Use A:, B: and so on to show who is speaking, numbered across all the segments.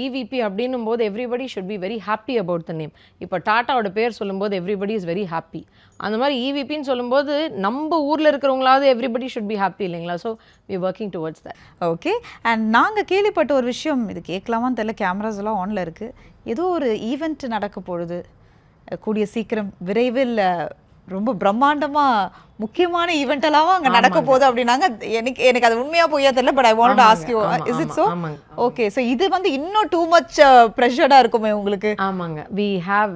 A: EVP அப்படின்னும் போது everybody should be very happy about the name. இப்போ டாட்டாவோட பேர் சொல்லும்போது எவ்ரிபடி இஸ் வெரி ஹாப்பி. அந்த மாதிரி இவிபின்னு சொல்லும்போது நம்ம ஊரில் இருக்கிறவங்களாவது எவ்ரிபடி ஷுட் பி ஹாப்பி இல்லைங்களா? So we working towards that.
B: Okay. And நாங்கள் கேள்விப்பட்ட ஒரு விஷயம், இது கேட்கலாமான்னு தெரியல, கேமராஸ் எல்லாம் ஆனில் இருக்குது, ஏதோ ஒரு ஈவெண்ட் நடக்க போகுது கூடிய சீக்கிரம் விரைவில், ரொம்ப பிரம்மாண்டமாக முக்கியமான ஈவெண்ட் எல்லாம் அங்கே நடக்க போகுது அப்படின்னாங்க. எனக்கு அது உண்மையாக போயா தெரியல, but I want to ask you, is it so? Okay. So இது வந்து இன்னும் டூ மச் ப்ரெஷர்டாக இருக்குமே உங்களுக்கு?
A: ஆமாங்க, வி ஹாவ்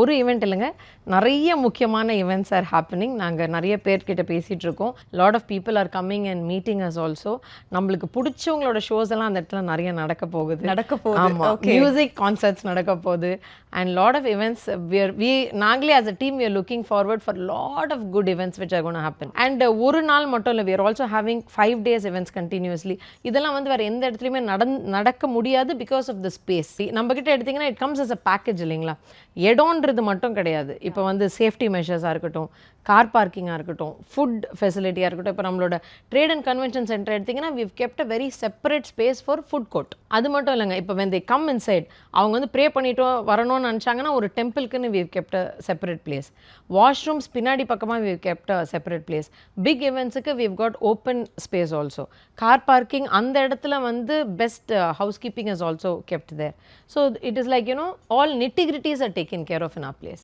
A: ஒரு ஈவெண்ட் இல்லைங்க, நிறைய முக்கியமான ஈவெண்ட்ஸ் ஆர் ஹேப்பனிங். நாங்கள் நிறைய பேர்கிட்ட பேசிகிட்டு இருக்கோம். Lot of people are coming and meeting us also. நம்மளுக்கு பிடிச்சவங்களோட ஷோஸ் எல்லாம் அந்த இடத்துல நிறைய நடக்க போகுது. ஆமாம், மியூசிக் கான்சர்ட்ஸ் நடக்க போகுது அண்ட் லாட் ஆஃப் இவெண்ட்ஸ். நாங்களே as a team we are looking forward for lot of good events which are gonna happen. And ஒரு நாள் மட்டும் இல்லை, we are also having 5 days events continuously. இதெல்லாம் வந்து வேறு எந்த இடத்துலையுமே நடக்க முடியாது பிகாஸ் ஆஃப் த ஸ்பேஸ். நம்ம கிட்ட எடுத்திங்கன்னா it comes as a package இல்லைங்களா? இடம்ன்றது மட்டும் கிடையாது. இப்போ வந்து சேஃப்டி மெஷர்ஸாக இருக்கட்டும், கார் பார்க்கிங்காக இருக்கட்டும், ஃபுட் ஃபெசிலிட்டியாக இருக்கட்டும். இப்போ நம்மளோட ட்ரேட் அண்ட் கன்வென்ஷன் சென்டர் எடுத்திங்கன்னா we've kept a very separate space for food court. அது மட்டும் இல்லைங்க, இப்போ when they come inside அவங்க வந்து ப்ரே பண்ணிட்டு வரணும்னு நினச்சாங்கன்னா ஒரு டெம்பிளுக்குன்னு we've kept a separate place. Washrooms பின்னாடி பக்கமாக we've kept a separate place. Big இவெண்ட்ஸுக்கு we've got open space also. Car parking அந்த இடத்துல வந்து best housekeeping is also kept there. So it is like, all nitty-gritties are taken care of in our place.